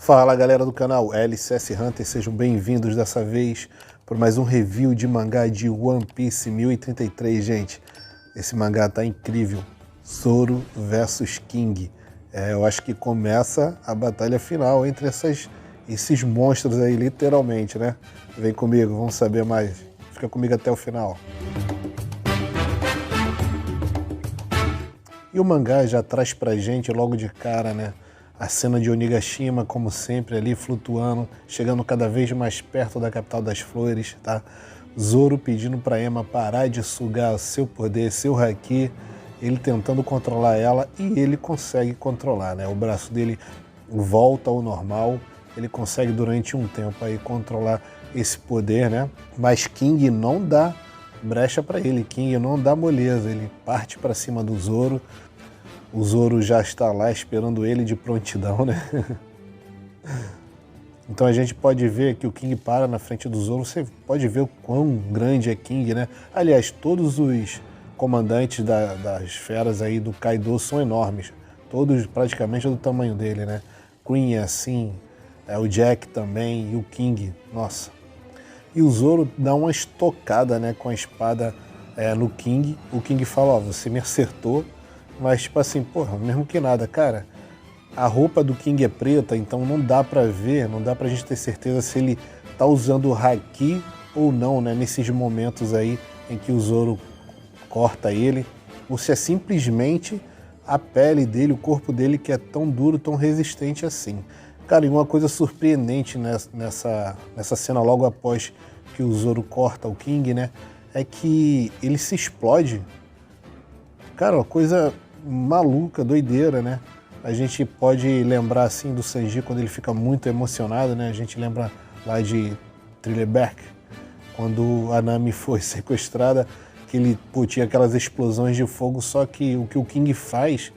Fala galera do canal LCS Hunter, sejam bem-vindos dessa vez por mais um review de mangá de One Piece 1033, gente. Esse mangá tá incrível, Zoro versus King. Eu acho que começa a batalha final entre esses monstros aí, literalmente, né? Vem comigo, vamos saber mais. Fica comigo até o final. E o mangá já traz pra gente logo de cara, né? A cena de Onigashima, como sempre, ali flutuando, chegando cada vez mais perto da capital das flores, tá? Zoro pedindo pra Ema parar de sugar seu poder, seu haki, ele tentando controlar ela e ele consegue controlar, né? O braço dele volta ao normal, ele consegue durante um tempo aí controlar esse poder, né? Mas King não dá brecha pra ele, King não dá moleza, ele parte pra cima do Zoro. O Zoro já está lá esperando ele de prontidão, né? Então a gente pode ver que o King para na frente do Zoro, você pode ver o quão grande é King, né? Aliás, todos os comandantes das feras aí do Kaido são enormes, todos praticamente do tamanho dele, né? Queen é assim, o Jack também e o King, nossa. E o Zoro dá uma estocada, né, com a espada no King. O King fala, ó, você me acertou, mas tipo assim, porra, mesmo que nada, cara, a roupa do King é preta, então não dá pra ver, não dá pra gente ter certeza se ele tá usando o haki ou não, né, nesses momentos aí em que o Zoro corta ele, ou se é simplesmente a pele dele, o corpo dele que é tão duro, tão resistente assim. Cara, e uma coisa surpreendente nessa cena logo após que o Zoro corta o King, né, é que ele se explode. Cara, uma coisa maluca, doideira, né? A gente pode lembrar, assim, do Sanji quando ele fica muito emocionado, né? A gente lembra lá de Thriller Bark, quando a Nami foi sequestrada, que ele tinha aquelas explosões de fogo, só que o King faz,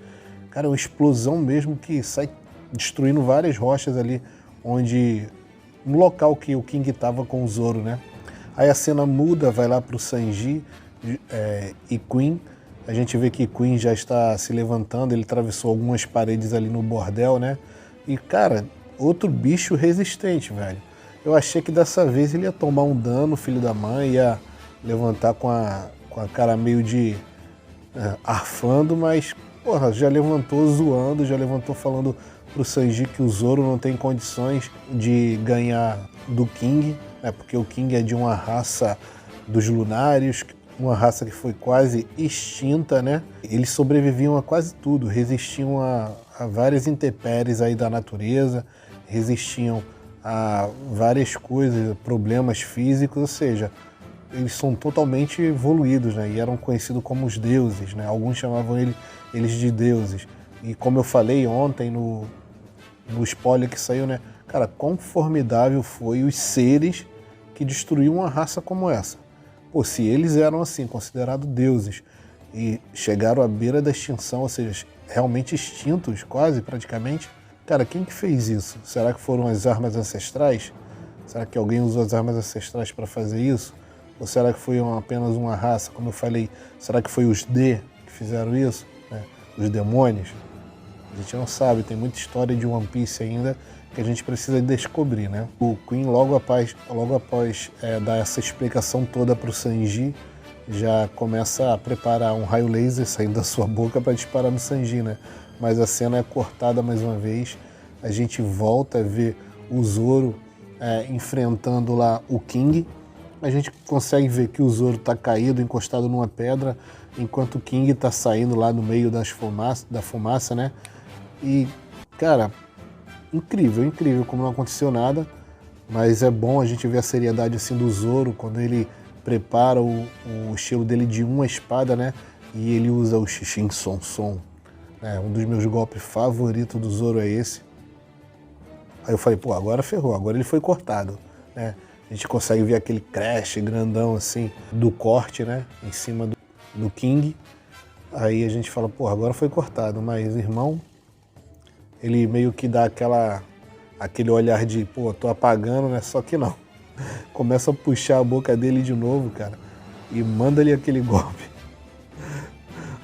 cara, é uma explosão mesmo que sai destruindo várias rochas ali, no local que o King estava com o Zoro, né? Aí a cena muda, vai lá pro Sanji e Queen. A gente vê que Queen já está se levantando, ele atravessou algumas paredes ali no bordel, né? E, cara, outro bicho resistente, velho. Eu achei que dessa vez ele ia tomar um dano, filho da mãe, ia levantar com a cara meio de arfando, mas, porra, já levantou zoando, já levantou falando pro Sanji que o Zoro não tem condições de ganhar do King, né? Porque o King é de uma raça dos lunários, uma raça que foi quase extinta, né? Eles sobreviviam a quase tudo, resistiam a várias intempéries aí da natureza, resistiam a várias coisas, problemas físicos, ou seja, eles são totalmente evoluídos, né? E eram conhecidos como os deuses, né? Alguns chamavam eles de deuses. E como eu falei ontem no spoiler que saiu, né? Cara, quão formidável foi os seres que destruíam uma raça como essa. Pô, se eles eram assim, considerados deuses, e chegaram à beira da extinção, ou seja, realmente extintos, quase, praticamente, cara, quem que fez isso? Será que foram as armas ancestrais? Será que alguém usou as armas ancestrais para fazer isso? Ou será que foi apenas uma raça, como eu falei, será que foi os D que fizeram isso? Né? Os demônios? A gente não sabe, tem muita história de One Piece ainda que a gente precisa descobrir, né? O Queen, logo após dar essa explicação toda para o Sanji, já começa a preparar um raio laser saindo da sua boca para disparar no Sanji, né? Mas a cena é cortada mais uma vez, a gente volta a ver o Zoro enfrentando lá o King, a gente consegue ver que o Zoro está caído, encostado numa pedra, enquanto o King está saindo lá no meio da fumaça, né? E, cara, incrível, incrível como não aconteceu nada, mas é bom a gente ver a seriedade assim do Zoro quando ele prepara o estilo dele de uma espada, né? E ele usa o Shishin Son. Um dos meus golpes favoritos do Zoro é esse. Aí eu falei, pô, agora ferrou, agora ele foi cortado, né? A gente consegue ver aquele crash grandão assim do corte, né? Em cima do King. Aí a gente fala, pô, agora foi cortado, mas irmão, ele meio que dá aquele olhar de, pô, tô apagando, né? Só que não. Começa a puxar a boca dele de novo, cara, e manda ali aquele golpe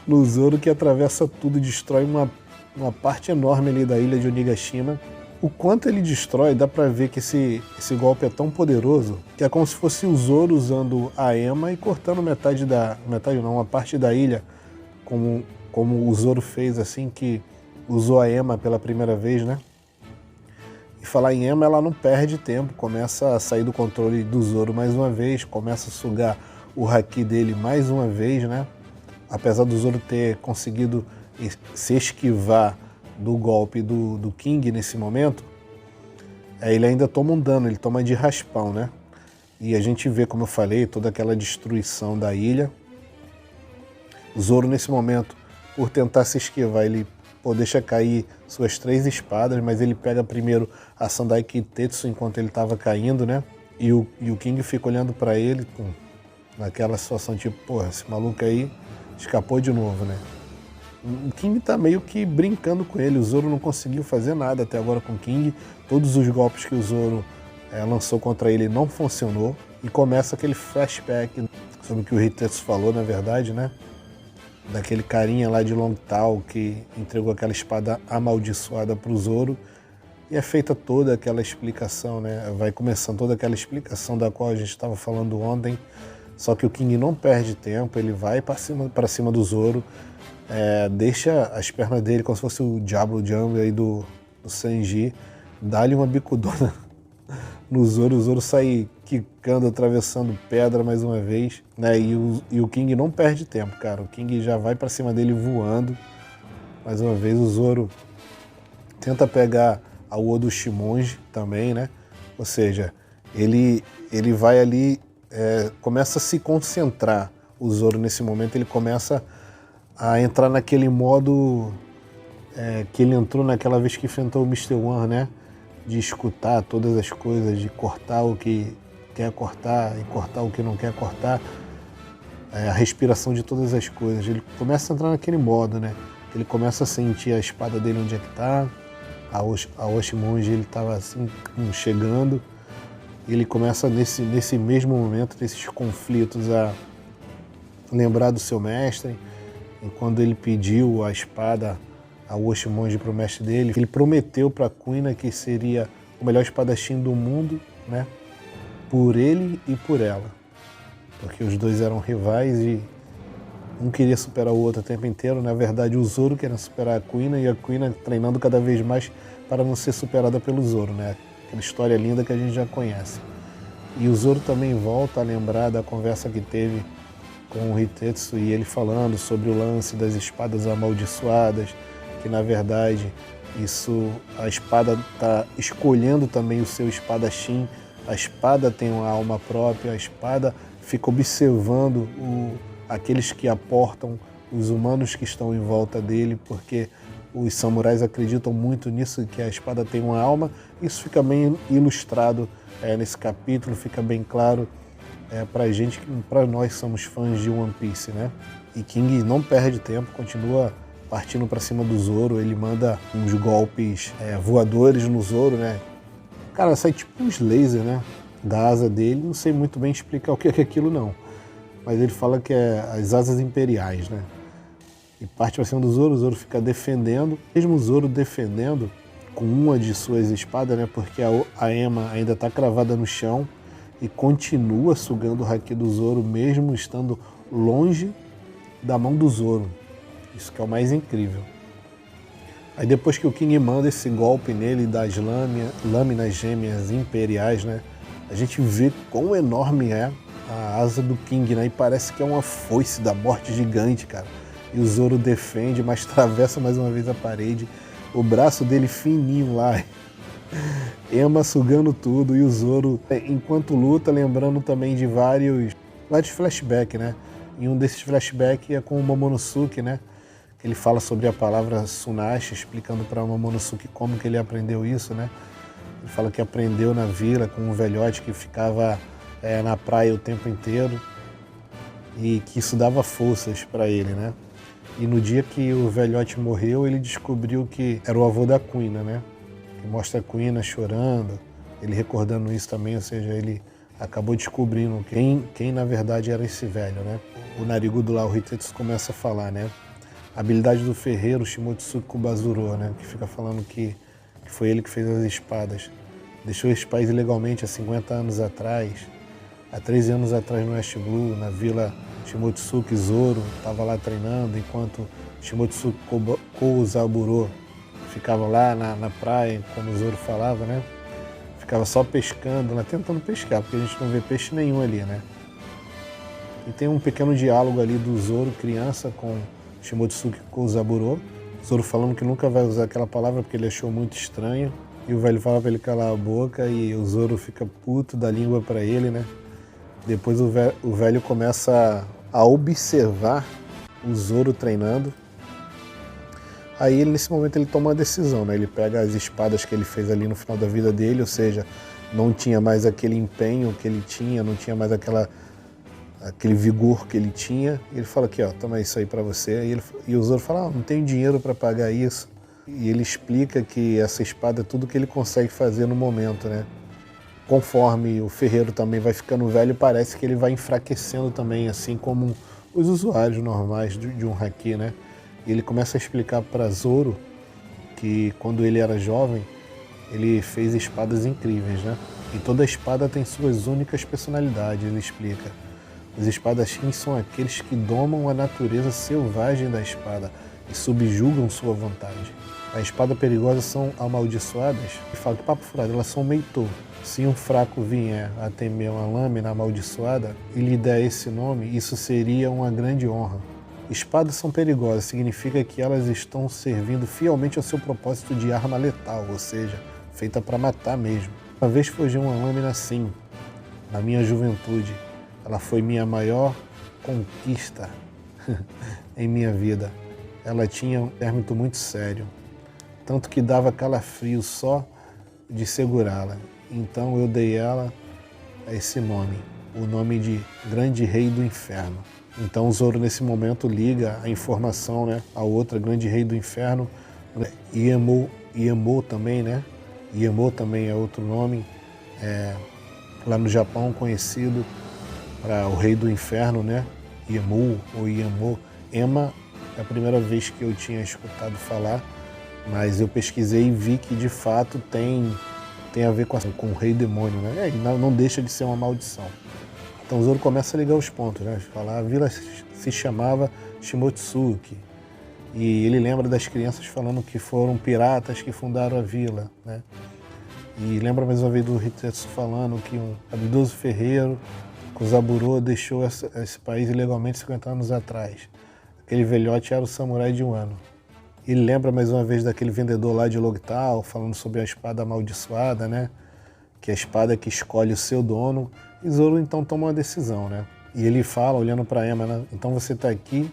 no Zoro que atravessa tudo, destrói uma parte enorme ali da ilha de Onigashima. O quanto ele destrói, dá pra ver que esse golpe é tão poderoso que é como se fosse o Zoro usando a Ema e cortando uma parte da ilha, como o Zoro fez assim que usou a Ema pela primeira vez, né? E falar em Ema, ela não perde tempo, começa a sair do controle do Zoro mais uma vez, começa a sugar o haki dele mais uma vez, né? Apesar do Zoro ter conseguido se esquivar do golpe do King nesse momento, ele ainda toma um dano, ele toma de raspão, né? E a gente vê, como eu falei, toda aquela destruição da ilha. O Zoro, nesse momento, por tentar se esquivar, ele deixa cair suas 3 espadas, mas ele pega primeiro a Sandai Kitetsu enquanto ele estava caindo, né? E o King fica olhando para ele naquela situação tipo, porra, esse maluco aí escapou de novo, né? O King tá meio que brincando com ele, o Zoro não conseguiu fazer nada até agora com o King, todos os golpes que o Zoro lançou contra ele não funcionou, e começa aquele flashback sobre o que o Hitetsu falou, na verdade, né? Daquele carinha lá de Longtal que entregou aquela espada amaldiçoada pro Zoro, e é feita toda aquela explicação, né? Vai começando toda aquela explicação da qual a gente estava falando ontem, só que o King não perde tempo, ele vai para cima do Zoro, deixa as pernas dele como se fosse o Diablo Jump aí do Sanji, dá-lhe uma bicudona no Zoro, o Zoro sai quicando, atravessando pedra mais uma vez, né? E o King não perde tempo, cara, o King já vai para cima dele voando, mais uma vez o Zoro tenta pegar a Odo Shimonji também, né? Ou seja, ele vai ali, começa a se concentrar, o Zoro nesse momento ele começa a entrar naquele modo que ele entrou naquela vez que enfrentou o Mr. One, né? De escutar todas as coisas, de cortar o que quer cortar e cortar o que não quer cortar, a respiração de todas as coisas. Ele começa a entrar naquele modo, né? Ele começa a sentir a espada dele onde é que tá, a Oshimonji ele estava assim chegando, e ele começa nesse mesmo momento, nesses conflitos, a lembrar do seu mestre. E quando ele pediu a espada, a Oshimonji, para o mestre dele, ele prometeu para Kuina que seria o melhor espadachim do mundo, né? Por ele e por ela. Porque os dois eram rivais e um queria superar o outro o tempo inteiro. Na verdade, o Zoro querendo superar a Kuina e a Kuina treinando cada vez mais para não ser superada pelo Zoro, né? Aquela história linda que a gente já conhece. E o Zoro também volta a lembrar da conversa que teve com o Hitetsu e ele falando sobre o lance das espadas amaldiçoadas, que na verdade a espada está escolhendo também o seu espadachim, a espada tem uma alma própria, a espada fica observando aqueles que aportam, os humanos que estão em volta dele, porque os samurais acreditam muito nisso, que a espada tem uma alma. Isso fica bem ilustrado nesse capítulo, fica bem claro pra gente, para nós somos fãs de One Piece, né? E King não perde tempo, continua partindo para cima do Zoro, ele manda uns golpes voadores no Zoro, né? Cara, sai tipo uns lasers, né? Da asa dele, não sei muito bem explicar o que é aquilo não, mas ele fala que é as asas imperiais, né? E parte para cima do Zoro, o Zoro fica defendendo, mesmo o Zoro defendendo com uma de suas espadas, né? Porque a Ema ainda está cravada no chão e continua sugando o haki do Zoro, mesmo estando longe da mão do Zoro. Isso que é o mais incrível. Aí depois que o King manda esse golpe nele das lâminas gêmeas imperiais, né? A gente vê quão enorme é a asa do King, né? E parece que é uma foice da morte gigante, cara. E o Zoro defende, mas atravessa mais uma vez a parede. O braço dele fininho lá, Ema sugando tudo, e o Zoro, enquanto luta, lembrando também de vários flashbacks, né? E um desses flashbacks é com o Momonosuke, né? Ele fala sobre a palavra Tsunashi, explicando para o Momonosuke como que ele aprendeu isso, né? Ele fala que aprendeu na vila com um velhote que ficava na praia o tempo inteiro e que isso dava forças para ele, né? E no dia que o velhote morreu, ele descobriu que era o avô da Kuina, né? Que mostra a Kuina chorando, ele recordando isso também, ou seja, ele acabou descobrindo quem na verdade era esse velho, né? O narigudo lá, o Hitetsu, começa a falar, né? A habilidade do ferreiro Shimotsuki Kubazuro, né? Que fica falando que que foi ele que fez as espadas. Deixou esse país ilegalmente há 50 anos atrás. Há 13 anos atrás no West Blue, na vila Shimotsuki, Zoro estava lá treinando, enquanto Shimotsuki Kouzaburo ficava lá na praia, como o Zoro falava, né? Ficava só pescando, lá tentando pescar, porque a gente não vê peixe nenhum ali, né? E tem um pequeno diálogo ali do Zoro, criança, com Shimotsuki Kouzaburo. Zoro falando que nunca vai usar aquela palavra porque ele achou muito estranho. E o velho fala para ele calar a boca e o Zoro fica puto da língua para ele, né? Depois o velho começa a observar o Zoro treinando. Aí nesse momento ele toma uma decisão, né? Ele pega as espadas que ele fez ali no final da vida dele, ou seja, não tinha mais aquele empenho que ele tinha, não tinha mais aquele vigor que ele tinha. E ele fala aqui, ó, toma isso aí para você. E o Zoro fala, não tenho dinheiro para pagar isso. E ele explica que essa espada é tudo que ele consegue fazer no momento, né? Conforme o ferreiro também vai ficando velho, parece que ele vai enfraquecendo também, assim como os usuários normais de um haki, né? E ele começa a explicar para Zoro que quando ele era jovem, ele fez espadas incríveis, né? E toda espada tem suas únicas personalidades, ele explica. Os espadachins são aqueles que domam a natureza selvagem da espada e subjugam sua vontade. A espada perigosa são amaldiçoadas, e fala que papo furado, elas são meitô. Se um fraco vier a temer uma lâmina amaldiçoada e lhe der esse nome, isso seria uma grande honra. Espadas são perigosas, significa que elas estão servindo fielmente ao seu propósito de arma letal, ou seja, feita para matar mesmo. Uma vez fugiu uma lâmina assim, na minha juventude. Ela foi minha maior conquista em minha vida. Ela tinha um término muito sério, tanto que dava calafrio só de segurá-la. Então eu dei ela esse nome, o nome de Grande Rei do Inferno. Então o Zoro nesse momento liga a informação, né, a outra Grande Rei do Inferno, Iemo também, né? Iemo também é outro nome, lá no Japão conhecido para o Rei do Inferno, né? Iemu ou Iemo. Ema é a primeira vez que eu tinha escutado falar, mas eu pesquisei e vi que de fato tem a ver com o Rei Demônio, né? E não deixa de ser uma maldição. Então o Zoro começa a ligar os pontos, né? Falar, a vila se chamava Shimotsuki. E ele lembra das crianças falando que foram piratas que fundaram a vila, né? E lembra mais uma vez do Hitetsu falando que um habilidoso ferreiro, Kouzaburo, deixou esse país ilegalmente 50 anos atrás. Aquele velhote era o samurai de Wano. Ele lembra mais uma vez daquele vendedor lá de Logital, falando sobre a espada amaldiçoada, né? Que é a espada que escolhe o seu dono. E Zoro então toma uma decisão, né? E ele fala, olhando para Ema, né? Então você está aqui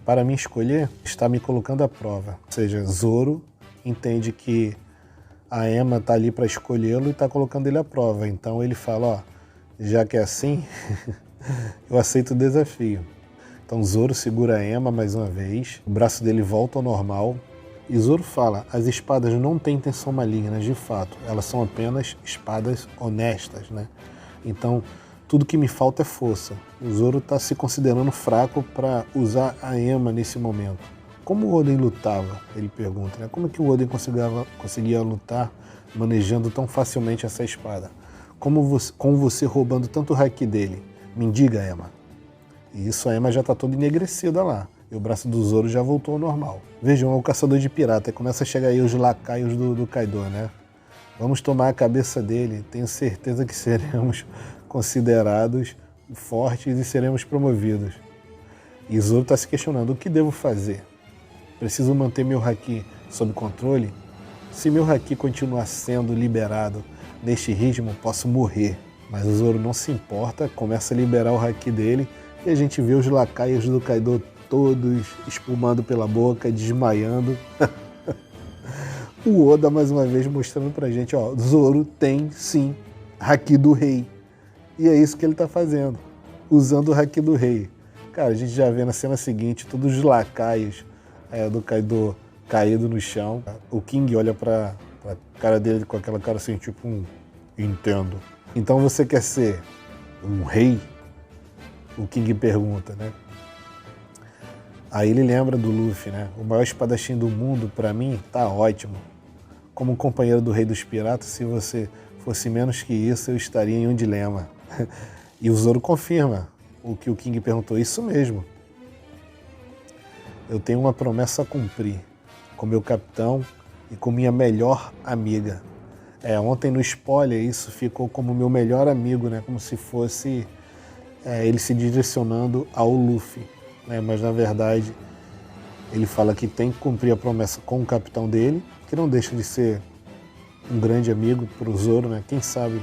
para me escolher, está me colocando à prova. Ou seja, Zoro entende que a Ema está ali para escolhê-lo e está colocando ele à prova. Então ele fala, ó, já que é assim, eu aceito o desafio. Então Zoro segura a Ema mais uma vez, o braço dele volta ao normal. E Zoro fala, as espadas não têm intenção maligna, de fato, elas são apenas espadas honestas, né? Então, tudo que me falta é força. O Zoro está se considerando fraco para usar a Ema nesse momento. Como o Oden lutava? Ele pergunta, né? Como é que o Oden conseguia lutar manejando tão facilmente essa espada? Com você roubando tanto o haki dele? Me diga, Ema. E isso a Ema já está toda enegrecida lá. E o braço do Zoro já voltou ao normal. Vejam, é o caçador de pirata. Começa a chegar aí os lacaios do Kaido, né? Vamos tomar a cabeça dele. Tenho certeza que seremos considerados fortes e seremos promovidos. E Zoro está se questionando, o que devo fazer? Preciso manter meu haki sob controle? Se meu haki continuar sendo liberado neste ritmo, posso morrer. Mas o Zoro não se importa, começa a liberar o haki dele e a gente vê os lacaios do Kaido todos espumando pela boca, desmaiando. O Oda mais uma vez mostrando pra gente, ó, Zoro tem sim haki do rei. E é isso que ele tá fazendo, usando o haki do rei. Cara, a gente já vê na cena seguinte todos os lacaios do Kaido caído no chão. O King olha pra cara dele com aquela cara assim, tipo entendo. Então você quer ser um rei? O King pergunta, né? Aí ele lembra do Luffy, né? O maior espadachim do mundo, pra mim, tá ótimo. como companheiro do Rei dos Piratas, se você fosse menos que isso, eu estaria em um dilema. E o Zoro confirma o que o King perguntou, isso mesmo. Eu tenho uma promessa a cumprir com meu capitão e com minha melhor amiga. Ontem no spoiler isso ficou como meu melhor amigo, né? Como se fosse ele se direcionando ao Luffy, né? Mas na verdade ele fala que tem que cumprir a promessa com o capitão dele, que não deixa de ser um grande amigo para o Zoro, né? Quem sabe,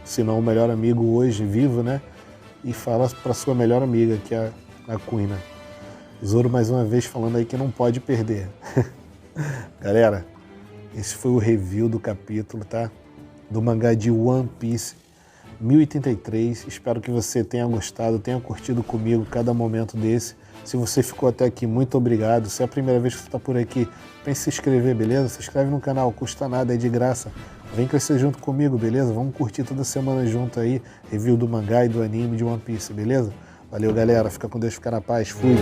se não o melhor amigo hoje vivo, né? E fala para sua melhor amiga, que é a Queen, né? Zoro mais uma vez falando aí que não pode perder. Galera, esse foi o review do capítulo, tá? Do mangá de One Piece 1083. Espero que você tenha gostado, tenha curtido comigo cada momento desse. Se você ficou até aqui, muito obrigado. Se é a primeira vez que você está por aqui, pense em se inscrever, beleza? Se inscreve no canal, custa nada, é de graça. Vem crescer junto comigo, beleza? Vamos curtir toda semana junto aí, review do mangá e do anime de One Piece, beleza? Valeu, galera. Fica com Deus, fica na paz. Fui!